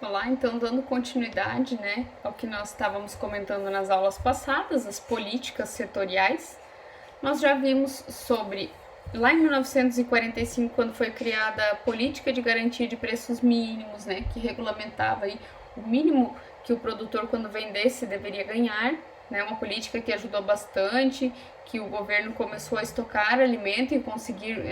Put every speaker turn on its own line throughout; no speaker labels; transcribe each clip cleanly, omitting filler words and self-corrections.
Olá, então dando continuidade, né, ao que nós estávamos comentando nas aulas passadas, as políticas setoriais, nós já vimos sobre, lá em 1945, quando foi criada a Política de Garantia de Preços Mínimos, né, que regulamentava aí o mínimo que o produtor, quando vendesse, deveria ganhar, né, uma política que ajudou bastante, que o governo começou a estocar alimento e conseguir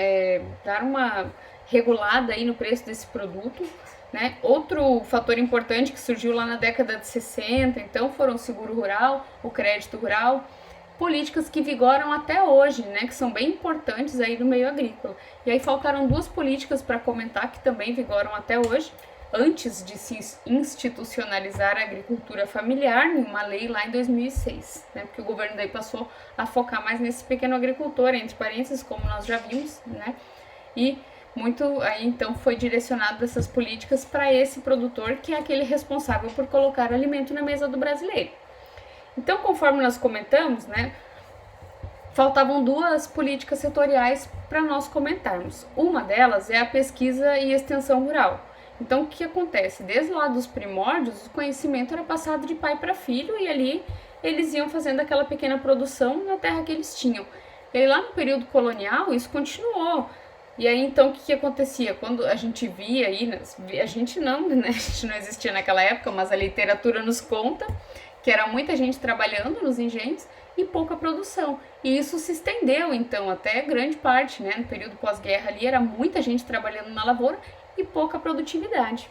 dar uma regulada aí no preço desse produto. Né? Outro fator importante que surgiu lá na década de 60, então, foram o seguro rural, o crédito rural, políticas que vigoram até hoje, né, que são bem importantes aí no meio agrícola. E aí faltaram duas políticas para comentar que também vigoram até hoje, antes de se institucionalizar a agricultura familiar, em uma lei lá em 2006, né, porque o governo daí passou a focar mais nesse pequeno agricultor, entre parênteses, como nós já vimos, né, e muito aí então foi direcionado essas políticas para esse produtor, que é aquele responsável por colocar alimento na mesa do brasileiro. Então, conforme nós comentamos, né, faltavam duas políticas setoriais para nós comentarmos. Uma delas é a pesquisa e extensão rural. Então, o que acontece? Desde lá dos primórdios, o conhecimento era passado de pai para filho e ali eles iam fazendo aquela pequena produção na terra que eles tinham. E aí, lá no período colonial, isso continuou. E aí, então, o que acontecia? Quando a gente via aí, a gente não, né? A gente não existia naquela época, mas a literatura nos conta que era muita gente trabalhando nos engenhos e pouca produção. E isso se estendeu, então, até grande parte, né? No período pós-guerra ali, era muita gente trabalhando na lavoura e pouca produtividade.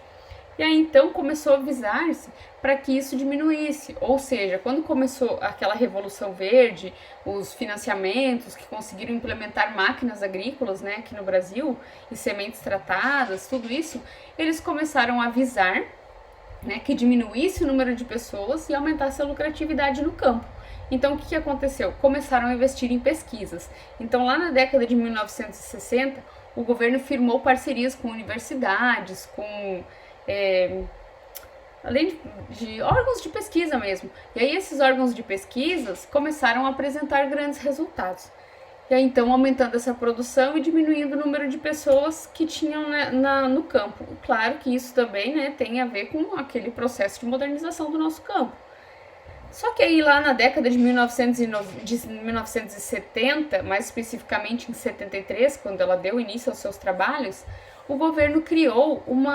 E aí, então, começou a visar-se para que isso diminuísse. Ou seja, quando começou aquela Revolução Verde, os financiamentos que conseguiram implementar máquinas agrícolas, né, aqui no Brasil, e sementes tratadas, tudo isso, eles começaram a visar, né, que diminuísse o número de pessoas e aumentasse a lucratividade no campo. Então, o que aconteceu? Começaram a investir em pesquisas. Então, lá na década de 1960, o governo firmou parcerias com universidades, com além de órgãos de pesquisa mesmo. E aí esses órgãos de pesquisas começaram a apresentar grandes resultados. E aí então aumentando essa produção e diminuindo o número de pessoas que tinham no campo. Claro que isso também, né, tem a ver com aquele processo de modernização do nosso campo. Só que aí lá na década de 1970, mais especificamente em 73, quando ela deu início aos seus trabalhos, o governo criou um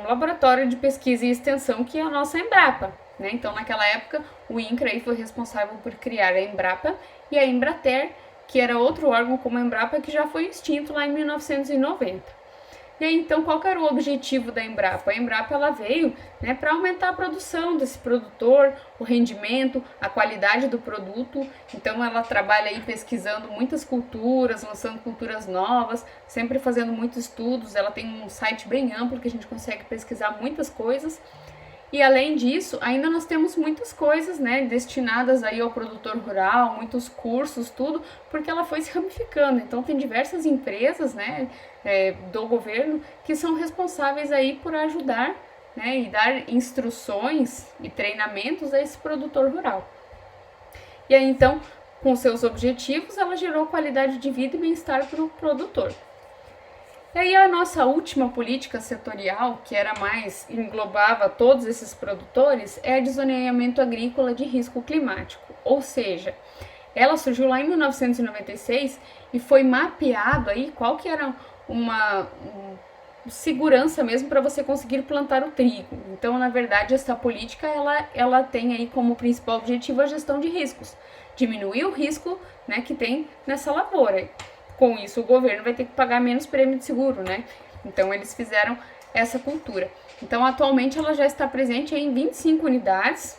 laboratório de pesquisa e extensão que é a nossa Embrapa. Né? Então, naquela época, o INCRA aí foi responsável por criar a Embrapa e a Embrater, que era outro órgão como a Embrapa, que já foi extinto lá em 1990. E aí, então, qual que era o objetivo da Embrapa? A Embrapa ela veio, né, para aumentar a produção desse produtor, o rendimento, a qualidade do produto. Então, ela trabalha aí pesquisando muitas culturas, lançando culturas novas, sempre fazendo muitos estudos. Ela tem um site bem amplo que a gente consegue pesquisar muitas coisas. E além disso, ainda nós temos muitas coisas, né, destinadas aí ao produtor rural, muitos cursos, tudo, porque ela foi se ramificando. Então tem diversas empresas, né, do governo que são responsáveis aí por ajudar, né, e dar instruções e treinamentos a esse produtor rural. E aí então, com seus objetivos, ela gerou qualidade de vida e bem-estar para o produtor. E aí a nossa última política setorial, que era mais, englobava todos esses produtores, é a de zoneamento agrícola de risco climático. Ou seja, ela surgiu lá em 1996 e foi mapeado aí qual que era uma segurança mesmo para você conseguir plantar o trigo. Então, na verdade, essa política ela tem aí como principal objetivo a gestão de riscos. Diminuir o risco, né, que tem nessa lavoura. Com isso, o governo vai ter que pagar menos prêmio de seguro, né? Então, eles fizeram essa cultura. Então, atualmente, ela já está presente em 25 unidades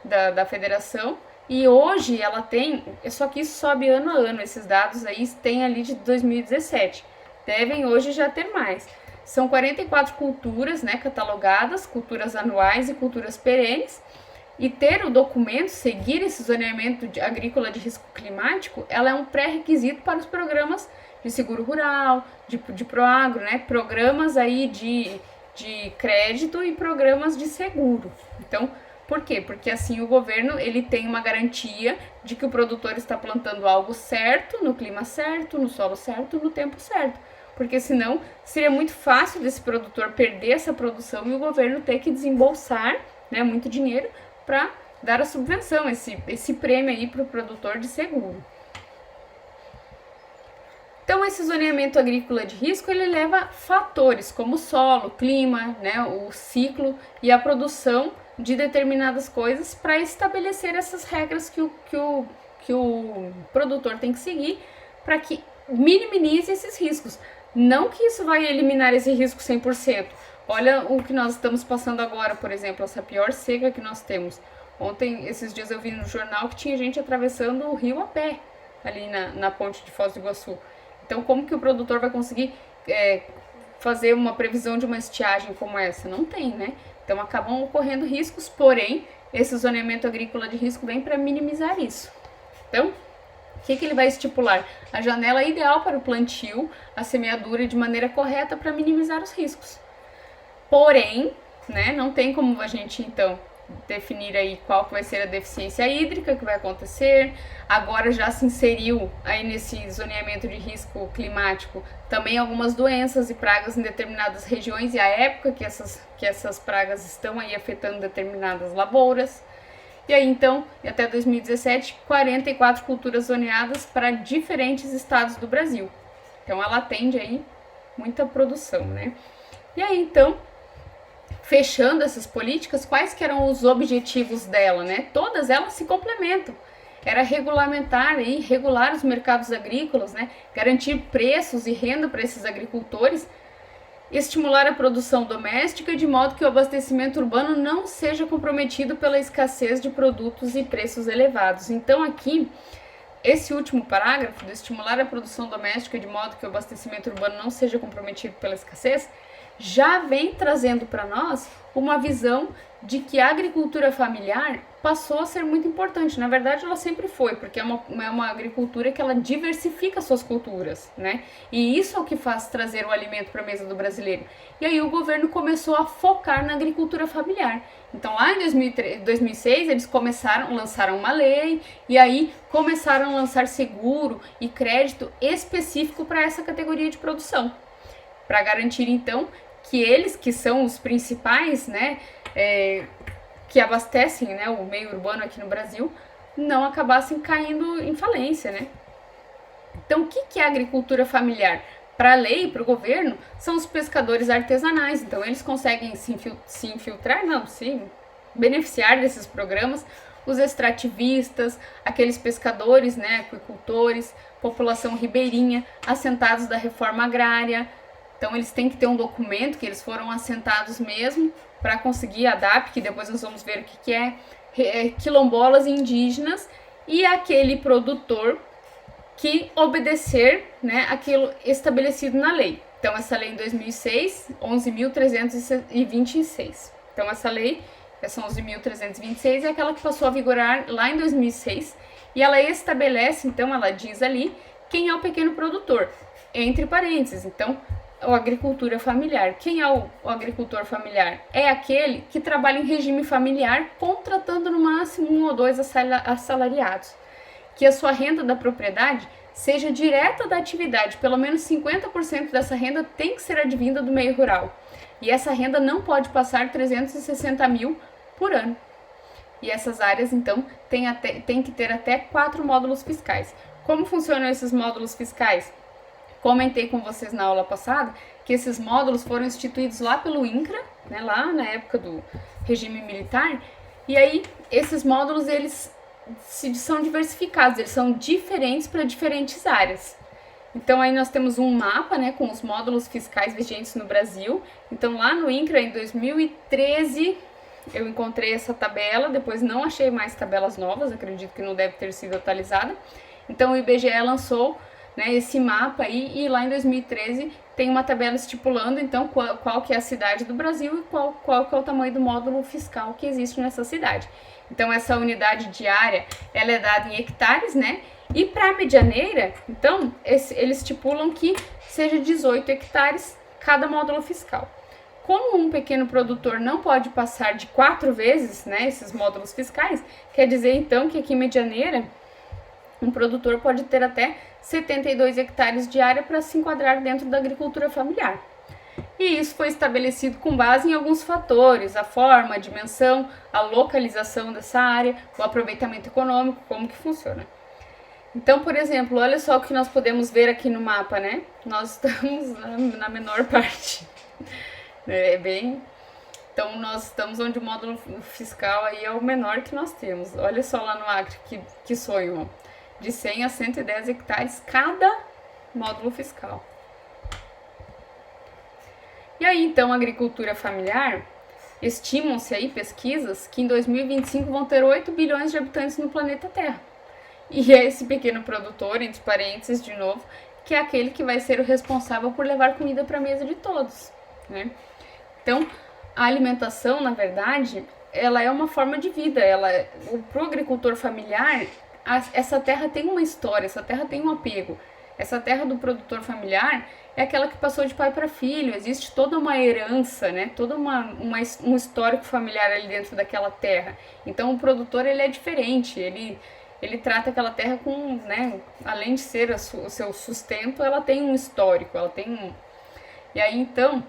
da federação. E hoje ela tem, só que isso sobe ano a ano, esses dados aí tem ali de 2017. Devem hoje já ter mais. São 44 culturas, né, catalogadas, culturas anuais e culturas perenes. E ter o documento, seguir esse zoneamento agrícola de risco climático, ela é um pré-requisito para os programas de seguro rural, de Proagro, né? Programas aí de crédito e programas de seguro. Então, por quê? Porque assim o governo ele tem uma garantia de que o produtor está plantando algo certo, no clima certo, no solo certo, no tempo certo. porque senão seria muito fácil desse produtor perder essa produção e o governo ter que desembolsar, né, muito dinheiro para dar a subvenção, esse prêmio aí para o produtor de seguro. Então, esse zoneamento agrícola de risco, ele leva fatores como o solo, clima, né, o ciclo e a produção de determinadas coisas para estabelecer essas regras que o produtor tem que seguir para que minimize esses riscos. Não que isso vai eliminar esse risco 100%. Olha o que nós estamos passando agora, por exemplo, essa pior seca que nós temos. Ontem, esses dias eu vi no jornal que tinha gente atravessando o rio a pé, ali na ponte de Foz do Iguaçu. Então, como que o produtor vai conseguir fazer uma previsão de uma estiagem como essa? Não tem, né? Então, acabam ocorrendo riscos, porém, esse zoneamento agrícola de risco vem para minimizar isso. Então, o que ele vai estipular? A janela ideal para o plantio, a semeadura de maneira correta para minimizar os riscos. Porém, né, não tem como a gente, então, definir aí qual que vai ser a deficiência hídrica que vai acontecer. Agora já se inseriu aí nesse zoneamento de risco climático também algumas doenças e pragas em determinadas regiões e a época que essas pragas estão aí afetando determinadas lavouras. E aí então, até 2017, 44 culturas zoneadas para diferentes estados do Brasil. Então ela atende aí muita produção, né? E aí então, fechando essas políticas, quais que eram os objetivos dela, né? Todas elas se complementam. Era regulamentar e regular os mercados agrícolas, né? Garantir preços e renda para esses agricultores, estimular a produção doméstica de modo que o abastecimento urbano não seja comprometido pela escassez de produtos e preços elevados. Então aqui, esse último parágrafo, de estimular a produção doméstica de modo que o abastecimento urbano não seja comprometido pela escassez, já vem trazendo para nós uma visão de que a agricultura familiar passou a ser muito importante. Na verdade, ela sempre foi, porque é uma agricultura que ela diversifica suas culturas, né? E isso é o que faz trazer o alimento para a mesa do brasileiro. E aí o governo começou a focar na agricultura familiar. Então, lá em 2006, eles lançaram uma lei, e aí começaram a lançar seguro e crédito específico para essa categoria de produção, para garantir, então, que eles, que são os principais, né, que abastecem, né, o meio urbano aqui no Brasil, não acabassem caindo em falência, né? Então, o que é a agricultura familiar? Para a lei e para o governo, são os pescadores artesanais. Então, eles conseguem se beneficiar desses programas, os extrativistas, aqueles pescadores, né, aquicultores, população ribeirinha, assentados da reforma agrária. Então, eles têm que ter um documento que eles foram assentados mesmo para conseguir a DAP, que depois nós vamos ver o que é, quilombolas indígenas e aquele produtor que obedecer, né, aquilo estabelecido na lei. Então, essa lei em 2006, 11.326. Então, essa lei, essa 11.326, é aquela que passou a vigorar lá em 2006 e ela estabelece, então, ela diz ali quem é o pequeno produtor, entre parênteses. Então, a agricultura familiar. Quem é o agricultor familiar? É aquele que trabalha em regime familiar, contratando no máximo 1 ou 2 assalariados. Que a sua renda da propriedade seja direta da atividade, pelo menos 50% dessa renda tem que ser advinda do meio rural. E essa renda não pode passar 360 mil por ano. E essas áreas, então, tem que ter até 4 módulos fiscais. Como funcionam esses módulos fiscais? Comentei com vocês na aula passada que esses módulos foram instituídos lá pelo INCRA, né, lá na época do regime militar, e aí esses módulos eles são diversificados, eles são diferentes para diferentes áreas. Então aí nós temos um mapa, né, com os módulos fiscais vigentes no Brasil. Então lá no INCRA em 2013 eu encontrei essa tabela, depois não achei mais tabelas novas, acredito que não deve ter sido atualizada. Então o IBGE lançou, né, esse mapa aí, e lá em 2013 tem uma tabela estipulando então qual que é a cidade do Brasil e qual que é o tamanho do módulo fiscal que existe nessa cidade. Então essa unidade diária, ela é dada em hectares, né? E para a medianeira, então, eles estipulam que seja 18 hectares cada módulo fiscal. Como um pequeno produtor não pode passar de 4 vezes, né, esses módulos fiscais, quer dizer então que aqui em Medianeira um produtor pode ter até 72 hectares de área para se enquadrar dentro da agricultura familiar. E isso foi estabelecido com base em alguns fatores: a forma, a dimensão, a localização dessa área, o aproveitamento econômico, como que funciona. Então, por exemplo, olha só o que nós podemos ver aqui no mapa, né? Nós estamos na menor parte. Então, nós estamos onde o módulo fiscal aí é o menor que nós temos. Olha só lá no Acre, que sonho, de 100 a 110 hectares cada módulo fiscal. E aí, então, a agricultura familiar, estimam-se aí pesquisas que em 2025 vão ter 8 bilhões de habitantes no planeta Terra. E é esse pequeno produtor, entre parênteses de novo, que é aquele que vai ser o responsável por levar comida para a mesa de todos, né? Então, a alimentação, na verdade, ela é uma forma de vida. Para o agricultor familiar, essa terra tem uma história, essa terra tem um apego. Essa terra do produtor familiar é aquela que passou de pai para filho. Existe toda uma herança, né? Todo um histórico familiar ali dentro daquela terra. Então, o produtor, ele é diferente. Ele trata aquela terra com, né? Além de ser o seu sustento, ela tem um histórico. E aí, então,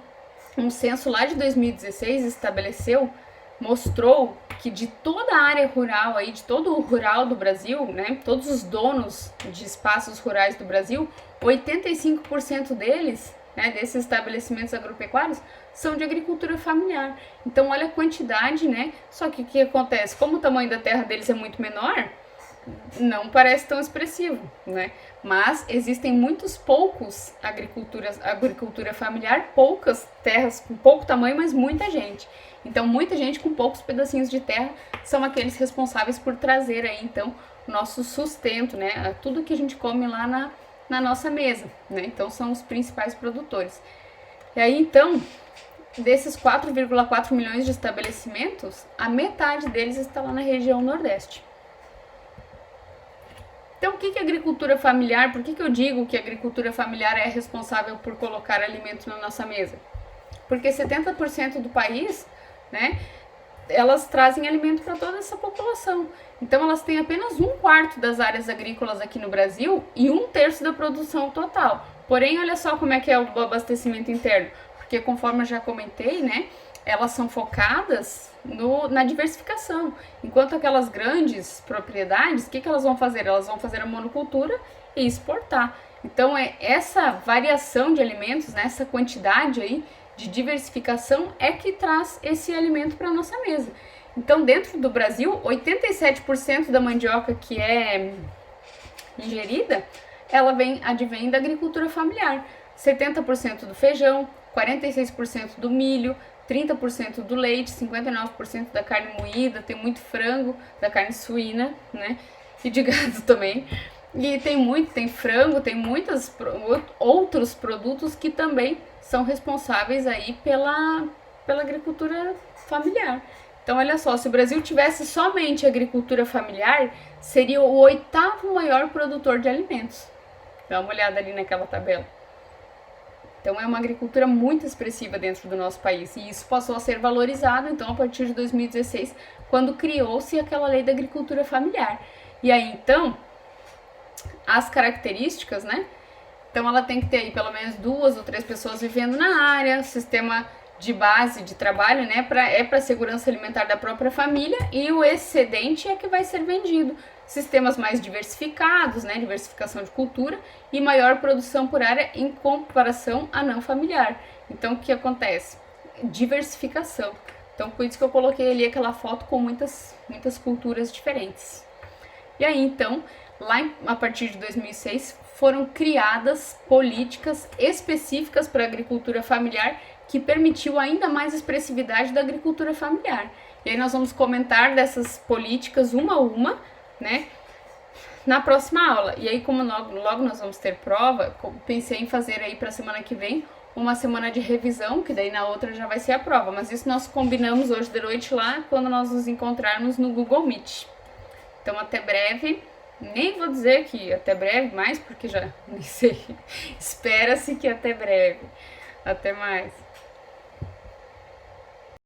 um censo lá de 2016 mostrou que de toda a área rural aí, de todo o rural do Brasil, né, todos os donos de espaços rurais do Brasil, 85% deles, né, desses estabelecimentos agropecuários, são de agricultura familiar. Então, olha a quantidade, né? Só que o que acontece? Como o tamanho da terra deles é muito menor, não parece tão expressivo, né? Mas existem poucos agricultura familiar, poucas terras com pouco tamanho, mas muita gente. Então, muita gente com poucos pedacinhos de terra são aqueles responsáveis por trazer aí, então, o nosso sustento, né? Tudo que a gente come lá na nossa mesa, né? Então, são os principais produtores. E aí, então, desses 4,4 milhões de estabelecimentos, a metade deles está lá na região Nordeste. Então, o que é agricultura familiar? Por que eu digo que a agricultura familiar é responsável por colocar alimento na nossa mesa? Porque 70% do país, né, elas trazem alimento para toda essa população. Então, elas têm apenas 1/4 das áreas agrícolas aqui no Brasil e 1/3 da produção total. Porém, olha só como é que é o abastecimento interno. Porque, conforme eu já comentei, né, elas são focadas na diversificação. Enquanto aquelas grandes propriedades, o que elas vão fazer? Elas vão fazer a monocultura e exportar. Então, essa variação de alimentos, né, essa quantidade aí de diversificação é que traz esse alimento para a nossa mesa. Então, dentro do Brasil, 87% da mandioca que é ingerida, ela advém da agricultura familiar. 70% do feijão, 46% do milho, 30% do leite, 59% da carne moída, tem muito frango, da carne suína, né? E de gado também. E tem frango, tem muitos outros produtos que também são responsáveis aí pela agricultura familiar. Então, olha só, se o Brasil tivesse somente agricultura familiar, seria o 8º maior produtor de alimentos. Dá uma olhada ali naquela tabela. Então, é uma agricultura muito expressiva dentro do nosso país. E isso passou a ser valorizado, então, a partir de 2016, quando criou-se aquela lei da agricultura familiar. E aí, então, as características, né? Então, ela tem que ter aí pelo menos 2 ou 3 pessoas vivendo na área, sistema de base de trabalho, né? Para a segurança alimentar da própria família, e o excedente é que vai ser vendido. Sistemas mais diversificados, né? Diversificação de cultura e maior produção por área em comparação a não familiar. Então, o que acontece? Diversificação. Então, por isso que eu coloquei ali aquela foto com muitas culturas diferentes. E aí, então, a partir de 2006, foram criadas políticas específicas para a agricultura familiar que permitiu ainda mais expressividade da agricultura familiar. E aí nós vamos comentar dessas políticas uma a uma, né, na próxima aula. E aí, como logo nós vamos ter prova, pensei em fazer aí para a semana que vem uma semana de revisão, que daí na outra já vai ser a prova. Mas isso nós combinamos hoje de noite lá, quando nós nos encontrarmos no Google Meet. Então, até breve. Nem vou dizer que até breve mais, porque já nem sei. Espera-se que até breve. Até mais.